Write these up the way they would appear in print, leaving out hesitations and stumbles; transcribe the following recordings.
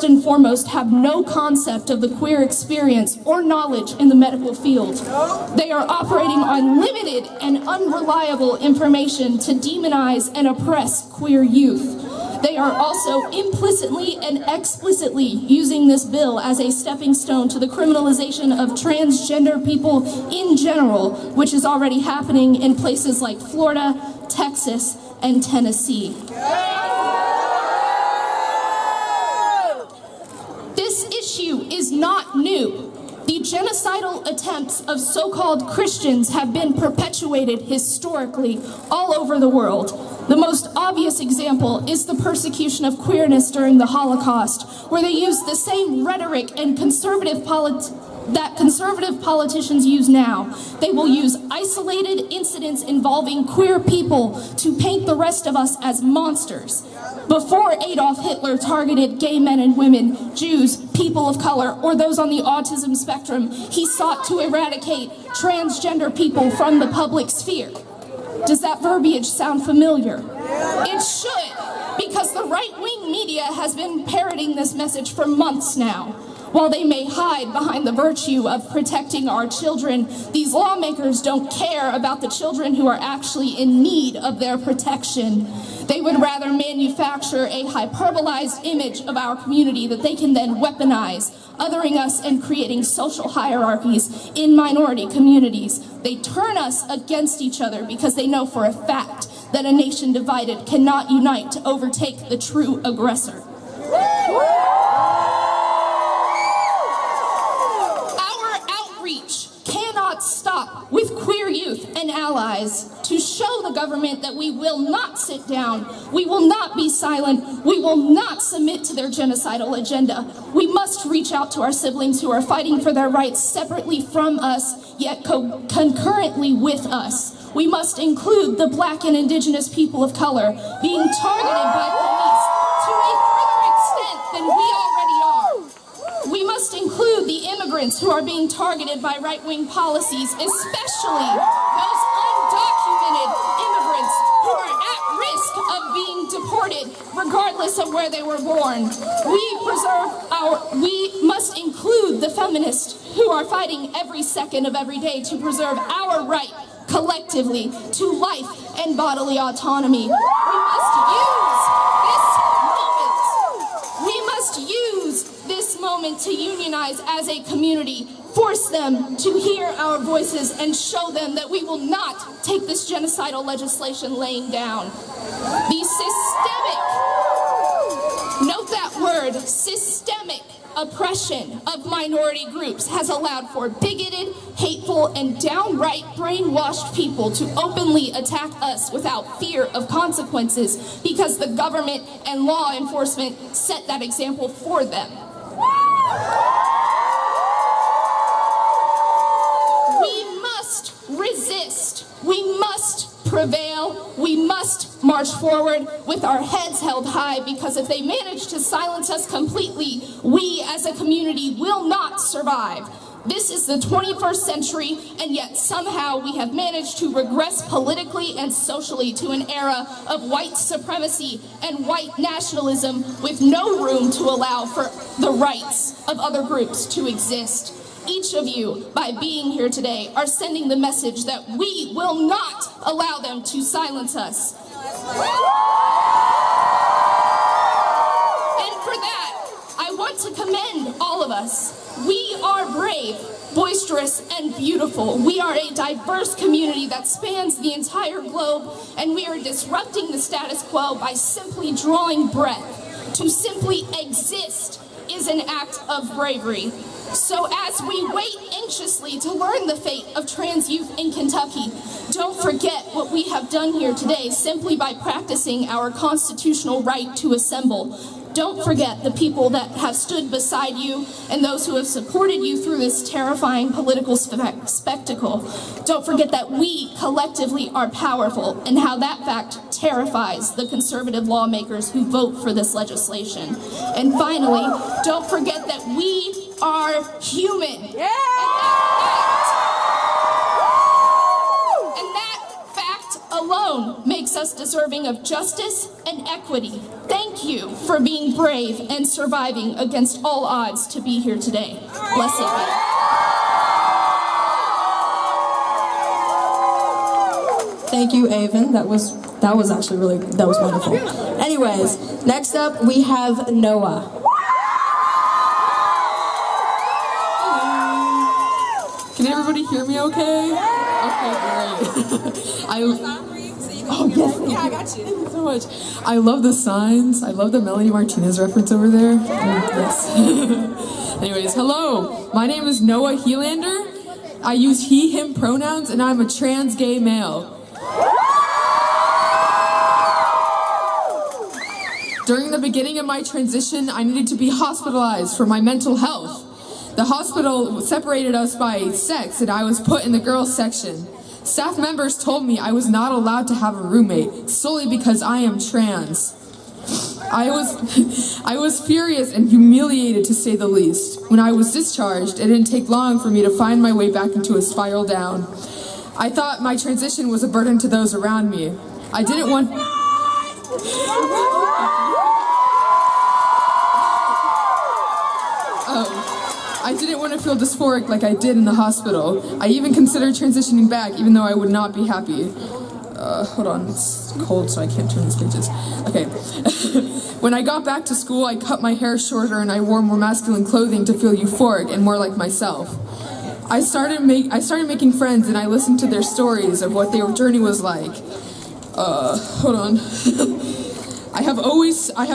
and foremost have no concept of the queer experience or knowledge in the medical field. They are operating on limited and unreliable information to demonize and oppress queer youth. They are also implicitly and explicitly using this bill as a stepping stone to the criminalization of transgender people in general, which is already happening in places like Florida, Texas, and Tennessee. This issue is not new. The genocidal attempts of so-called Christians have been perpetuated historically all over the world. The most obvious example is the persecution of queerness during the Holocaust, where they used the same rhetoric and conservative politicians use now. They will use isolated incidents involving queer people to paint the rest of us as monsters. Before Adolf Hitler targeted gay men and women, Jews, people of color, or those on the autism spectrum, he sought to eradicate transgender people from the public sphere. Does that verbiage sound familiar? It should, because the right-wing media has been parroting this message for months now. While they may hide behind the virtue of protecting our children, these lawmakers don't care about the children who are actually in need of their protection. They would rather manufacture a hyperbolized image of our community that they can then weaponize, othering us and creating social hierarchies in minority communities. They turn us against each other because they know for a fact that a nation divided cannot unite to overtake the true aggressor. Stop with queer youth and allies to show the government that we will not sit down, we will not be silent, we will not submit to their genocidal agenda. We must reach out to our siblings who are fighting for their rights separately from us, yet concurrently with us. We must include the Black and Indigenous people of color being targeted by police to a further extent than we already are. We must include the immigrants who are being targeted by right-wing policies, especially those undocumented immigrants who are at risk of being deported regardless of where they were born. We must include the feminists who are fighting every second of every day to preserve our right collectively to life and bodily autonomy. We must use this moment to unionize as a community, force them to hear our voices and show them that we will not take this genocidal legislation laying down. The note that word, systemic oppression of minority groups has allowed for bigoted, hateful, and downright brainwashed people to openly attack us without fear of consequences because the government and law enforcement set that example for them. We must resist. We must prevail. We must march forward with our heads held high, because if they manage to silence us completely, we as a community will not survive. This is the 21st century, and yet somehow we have managed to regress politically and socially to an era of white supremacy and white nationalism with no room to allow for the rights of other groups to exist. Each of you, by being here today, are sending the message that we will not allow them to silence us. And for that, I want to commend all of us. We are brave, boisterous, and beautiful. We are a diverse community that spans the entire globe, and we are disrupting the status quo by simply drawing breath. To simply exist is an act of bravery. So as we wait anxiously to learn the fate of trans youth in Kentucky, don't forget what we have done here today simply by practicing our constitutional right to assemble. Don't forget the people that have stood beside you and those who have supported you through this terrifying political spectacle. Don't forget that we collectively are powerful, and how that fact terrifies the conservative lawmakers who vote for this legislation. And finally, don't forget that we are human. And that fact alone alone makes us deserving of justice and equity. Thank you for being brave and surviving against all odds to be here today. Blessed be. Thank you, Avon. That was actually that was wonderful. Anyways, next up we have Noah. Can everybody hear me okay? Okay, great. Oh, yes. Yeah, I got you. Thank you so much. I love the signs. I love the Melanie Martinez reference over there. Yes. Anyways, hello. My name is Noah Helander. I use he, him pronouns, and I'm a trans gay male. During the beginning of my transition, I needed to be hospitalized for my mental health. The hospital separated us by sex, and I was put in the girls' section. Staff members told me I was not allowed to have a roommate, solely because I am trans. I was furious and humiliated, to say the least. When I was discharged, it didn't take long for me to find my way back into a spiral down. I thought my transition was a burden to those around me. I didn't want... I didn't want to feel dysphoric like I did in the hospital. I even considered transitioning back, even though I would not be happy. Hold on, it's cold so I can't turn these pages. Okay. When I got back to school, I cut my hair shorter and I wore more masculine clothing to feel euphoric and more like myself. I started making friends, and I listened to their stories of what their journey was like. Hold on. I have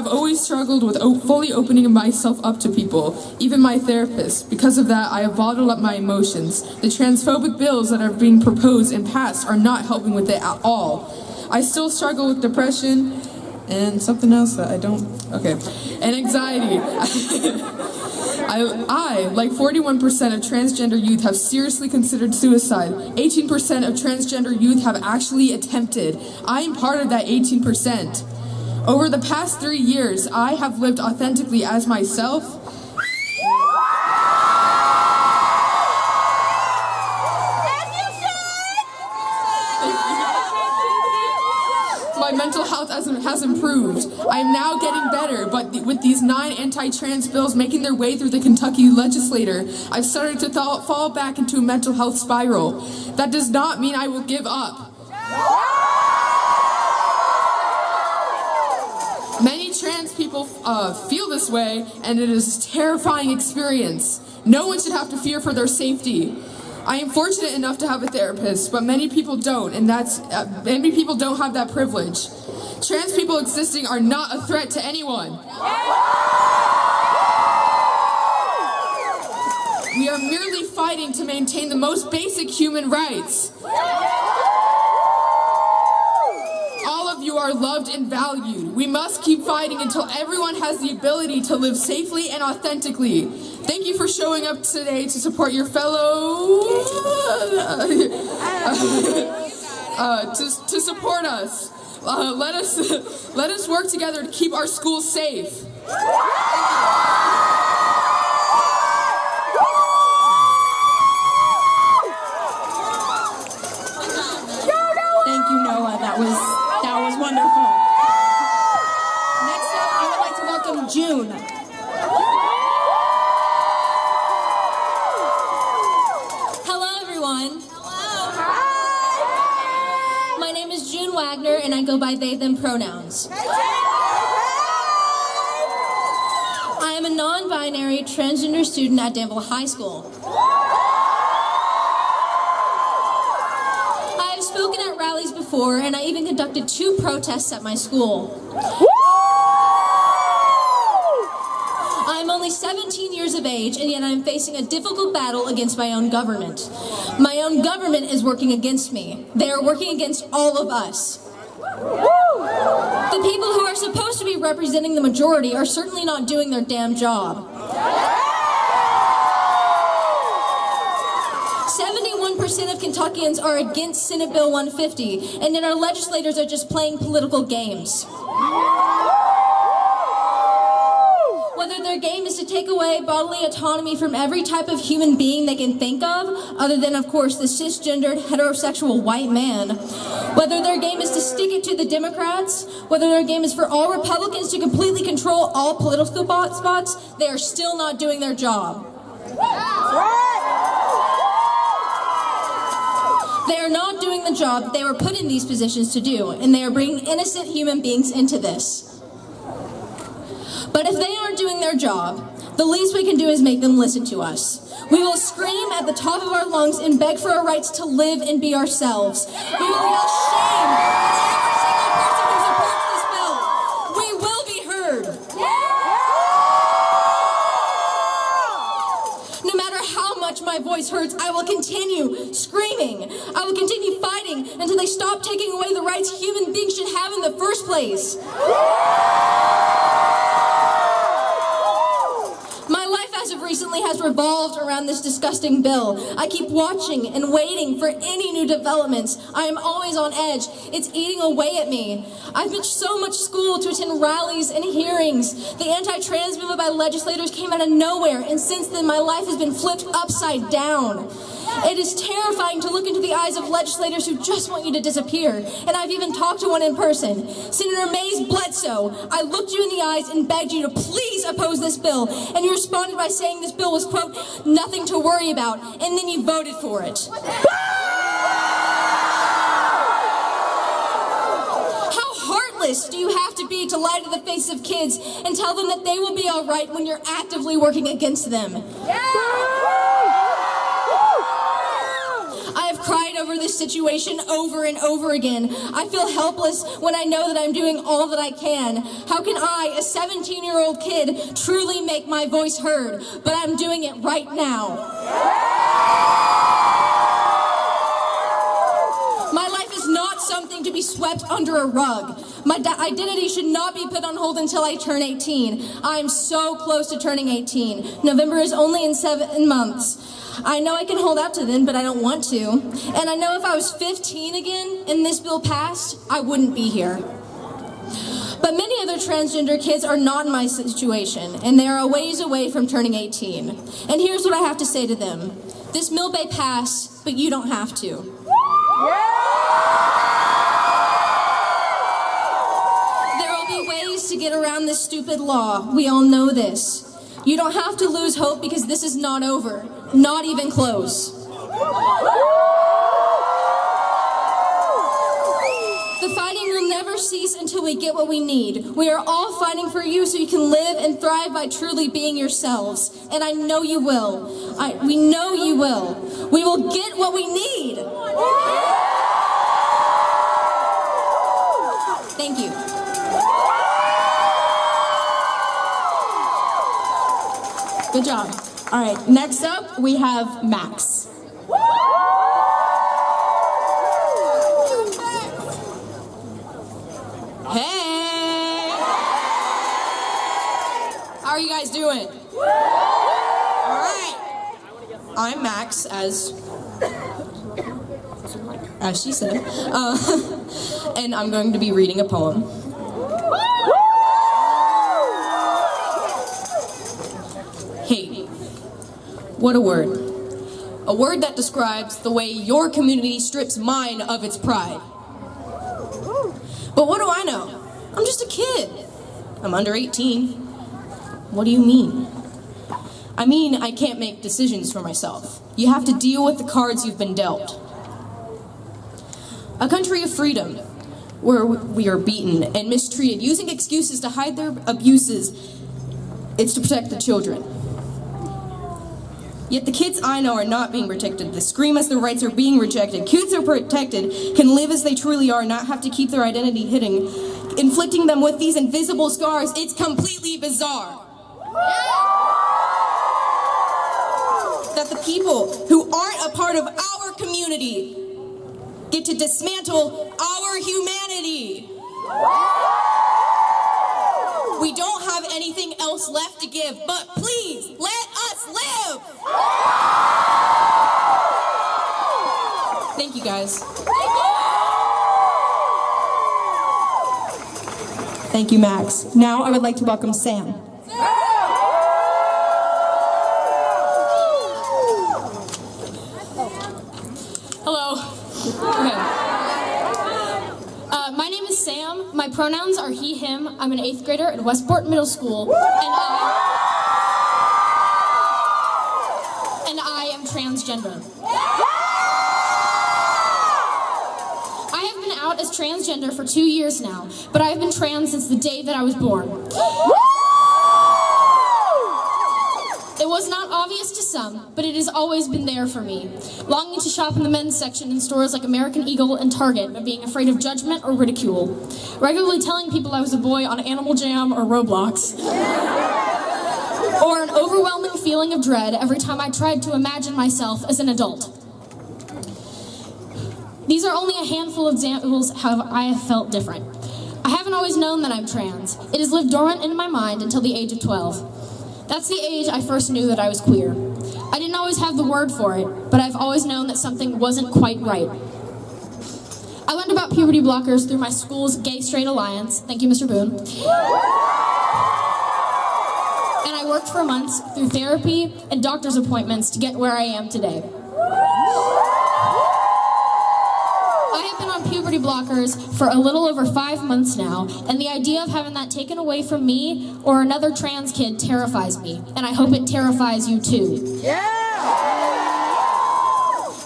always struggled with fully opening myself up to people, even my therapist. Because of that, I have bottled up my emotions. The transphobic bills that are being proposed and passed are not helping with it at all. I still struggle with depression and something else that I don't... Okay. And anxiety. I, like 41% of transgender youth, have seriously considered suicide. 18% of transgender youth have actually attempted. I am part of that 18%. Over the past 3 years, I have lived authentically as myself. My mental health has improved. I am now getting better, but with these 9 anti-trans bills making their way through the Kentucky legislature, I've started to fall back into a mental health spiral. That does not mean I will give up. Many trans people feel this way, and it is a terrifying experience. No one should have to fear for their safety. I am fortunate enough to have a therapist, but many people don't, and many people don't have that privilege. Trans people existing are not a threat to anyone. We are merely fighting to maintain the most basic human rights. All of you are loved and valued. We must keep fighting until everyone has the ability to live safely and authentically. Thank you for showing up today to support your fellow... to support us. Let us work together to keep our schools safe. Thank you, Noah. That was wonderful. Next up, I would like to welcome June. Hello, everyone. Hello. My name is June Wagner, and I go by they, them pronouns. I am a non-binary transgender student at Danville High School. Spoken at rallies before, and I even conducted 2 protests at my school. I'm only 17 years of age, and yet I'm facing a difficult battle against my own government. My own government is working against me. They are working against all of us. The people who are supposed to be representing the majority are certainly not doing their damn job. 71% of Kentuckians are against Senate Bill 150, and then our legislators are just playing political games. Whether whether their game is to take away bodily autonomy from every type of human being they can think of, other than, of course, the cisgendered, heterosexual white man, whether their game is to stick it to the Democrats, whether their game is for all Republicans to completely control all political spots, they are still not doing their job. They are not doing the job that they were put in these positions to do, and they are bringing innocent human beings into this. But if they aren't doing their job, the least we can do is make them listen to us. We will scream at the top of our lungs and beg for our rights to live and be ourselves. We will yell shame at every single person who supports this bill. We will be heard. No matter how much my voice hurts, I will continue screaming. I will continue fighting until they stop taking away the rights human beings should have in the first place. Recently has revolved around this disgusting bill. I keep watching and waiting for any new developments. I am always on edge. It's eating away at me. I've missed so much school to attend rallies and hearings. The anti-trans movement by legislators came out of nowhere, and since then my life has been flipped upside down. It is terrifying to look into the eyes of legislators who just want you to disappear. And I've even talked to one in person. Senator Mays Bledsoe, I looked you in the eyes and begged you to please oppose this bill. And you responded by saying this bill was, quote, nothing to worry about. And then you voted for it. How heartless do you have to be to lie to the faces of kids and tell them that they will be all right when you're actively working against them? Cried over this situation over and over again. I feel helpless when I know that I'm doing all that I can. How can I, a 17-year-old kid, truly make my voice heard? But I'm doing it right now. My life is not something to be swept under a rug. My identity should not be put on hold until I turn 18. I am so close to turning 18. November is only in 7 months. I know I can hold out to then, but I don't want to. And I know if I was 15 again and this bill passed, I wouldn't be here. But many other transgender kids are not in my situation, and they are a ways away from turning 18. And here's what I have to say to them. This bill may pass, but you don't have to. There will be ways to get around this stupid law. We all know this. You don't have to lose hope because this is not over. Not even close. The fighting will never cease until we get what we need. We are all fighting for you so you can live and thrive by truly being yourselves. And I know you will. We know you will. We will get what we need. Thank you. Good job. All right, next up we have Max. Hey! How are you guys doing? All right. I'm Max, as she said, and I'm going to be reading a poem. Hate. What a word. A word that describes the way your community strips mine of its pride. But what do I know? I'm just a kid. I'm under 18. What do you mean? I mean, I can't make decisions for myself. You have to deal with the cards you've been dealt. A country of freedom, where we are beaten and mistreated, using excuses to hide their abuses. It's to protect the children. Yet the kids I know are not being protected. They scream as their rights are being rejected. Kids are protected, can live as they truly are, not have to keep their identity hidden, inflicting them with these invisible scars. It's completely bizarre. That the people who aren't a part of our community get to dismantle our humanity. We don't have anything else left to give, but please, let us live! Thank you, guys. Thank you, Max. Now I would like to welcome Sam. pronouns are he, him. I'm an 8th grader at Westport Middle School, and I am transgender. I have been out as transgender for 2 years now, but I have been trans since the day that I was born. It was not obvious to some, but it has always been there for me. Longing to shop in the men's section in stores like American Eagle and Target, but being afraid of judgment or ridicule. Regularly telling people I was a boy on Animal Jam or Roblox. Or an overwhelming feeling of dread every time I tried to imagine myself as an adult. These are only a handful of examples how I have felt different. I haven't always known that I'm trans. It has lived dormant in my mind until the age of 12. That's the age I first knew that I was queer. I didn't always have the word for it, but I've always known that something wasn't quite right. I learned about puberty blockers through my school's Gay-Straight Alliance. Thank you, Mr. Boone. And I worked for months through therapy and doctor's appointments to get where I am today. I have been on puberty blockers for a little over 5 months now, and the idea of having that taken away from me or another trans kid terrifies me, and I hope it terrifies you too.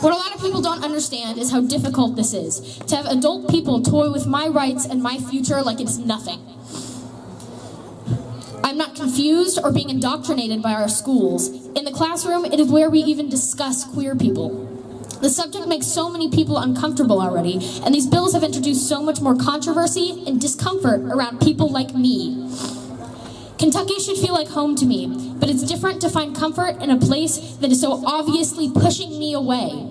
What a lot of people don't understand is how difficult this is, to have adult people toy with my rights and my future like it's nothing. I'm not confused or being indoctrinated by our schools. In the classroom, it is where we even discuss queer people. The subject makes so many people uncomfortable already, and these bills have introduced so much more controversy and discomfort around people like me. Kentucky should feel like home to me, but it's different to find comfort in a place that is so obviously pushing me away.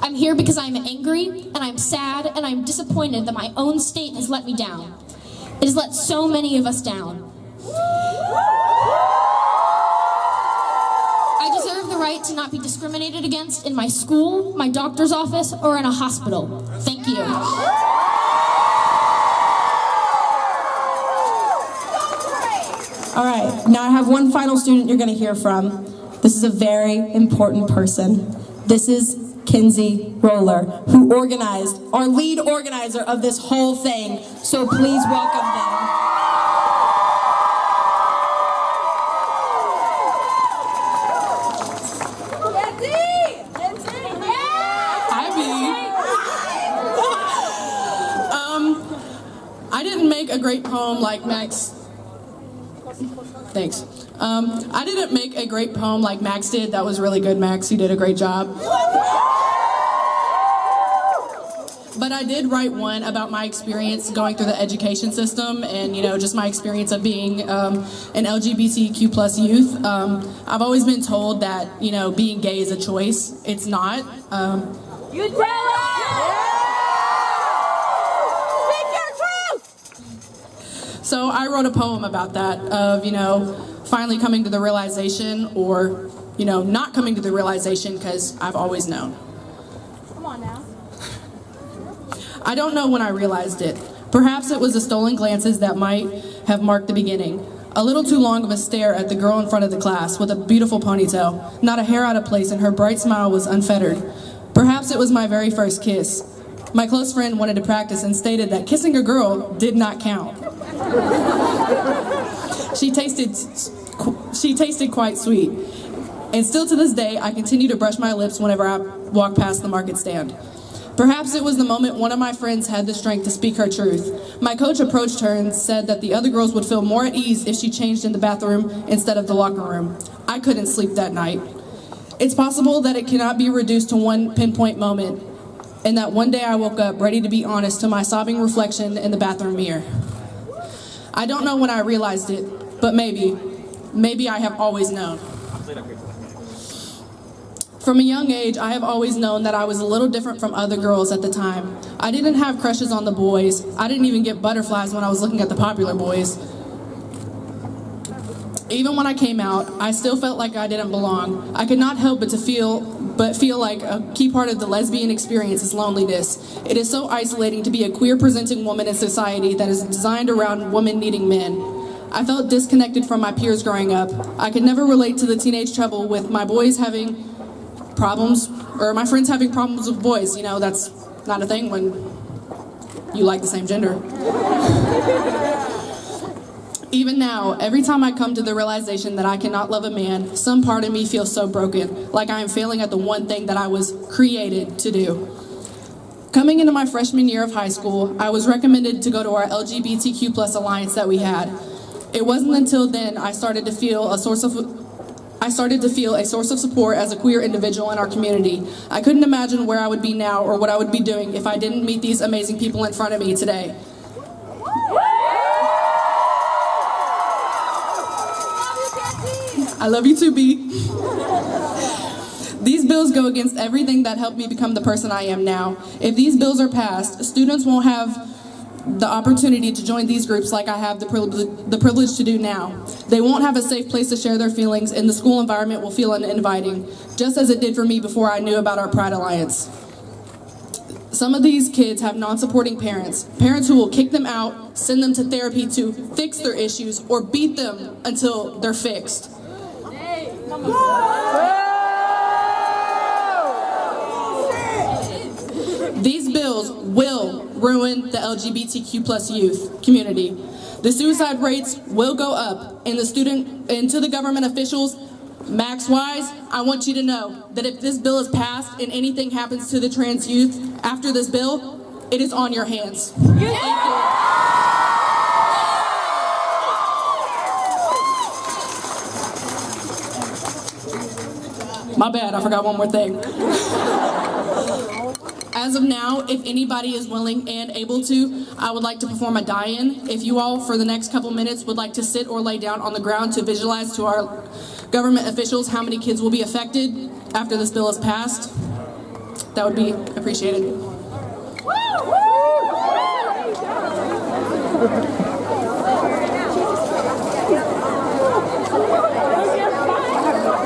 I'm here because I'm angry, and I'm sad, and I'm disappointed that my own state has let me down. It has let so many of us down. I deserve the right to not be discriminated against in my school, my doctor's office, or in a hospital. Thank you. All right, now I have one final student you're going to hear from. This is a very important person. This is Kenzie Roller, who organized, our lead organizer of this whole thing. So please welcome them. I didn't make a great poem like Max. Thanks. I didn't make a great poem like Max did. That was really good, Max. You did a great job. But I did write one about my experience going through the education system and, just my experience of being an LGBTQ plus youth. I've always been told that, being gay is a choice. It's not. You tell us! So I wrote a poem about that, of, finally coming to the realization, or, not coming to the realization, because I've always known. Come on now. I don't know when I realized it. Perhaps it was the stolen glances that might have marked the beginning. A little too long of a stare at the girl in front of the class with a beautiful ponytail, not a hair out of place, and her bright smile was unfettered. Perhaps it was my very first kiss. My close friend wanted to practice and stated that kissing a girl did not count. She tasted quite sweet. And still to this day, I continue to brush my lips whenever I walk past the market stand. Perhaps it was the moment one of my friends had the strength to speak her truth. My coach approached her and said that the other girls would feel more at ease if she changed in the bathroom instead of the locker room. I couldn't sleep that night. It's possible that it cannot be reduced to one pinpoint moment, and that one day I woke up ready to be honest to my sobbing reflection in the bathroom mirror. I don't know when I realized it, but maybe I have always known. From a young age, I have always known that I was a little different from other girls at the time. I didn't have crushes on the boys. I didn't even get butterflies when I was looking at the popular boys. Even when I came out, I still felt like I didn't belong. I could not help but feel like a key part of the lesbian experience is loneliness. It is so isolating to be a queer-presenting woman in society that is designed around women needing men. I felt disconnected from my peers growing up. I could never relate to the teenage trouble with my boys having problems, or my friends having problems with boys. That's not a thing when you like the same gender. Even now, every time I come to the realization that I cannot love a man, some part of me feels so broken, like I am failing at the one thing that I was created to do. Coming into my freshman year of high school, I was recommended to go to our LGBTQ+ alliance that we had. It wasn't until then I started to feel a source of support as a queer individual in our community. I couldn't imagine where I would be now or what I would be doing if I didn't meet these amazing people in front of me today. I love you too, B. These bills go against everything that helped me become the person I am now. If these bills are passed, students won't have the opportunity to join these groups like I have the privilege to do now. They won't have a safe place to share their feelings, and the school environment will feel uninviting, just as it did for me before I knew about our Pride Alliance. Some of these kids have non-supporting parents who will kick them out, send them to therapy to fix their issues, or beat them until they're fixed. These bills will ruin the LGBTQ+ youth community. The suicide rates will go up, and to the government officials, Max Wise, I want you to know that if this bill is passed and anything happens to the trans youth after this bill, it is on your hands. Thank you. My bad, I forgot one more thing. As of now, if anybody is willing and able to, I would like to perform a die-in. If you all, for the next couple minutes, would like to sit or lay down on the ground to visualize to our government officials how many kids will be affected after this bill is passed, that would be appreciated.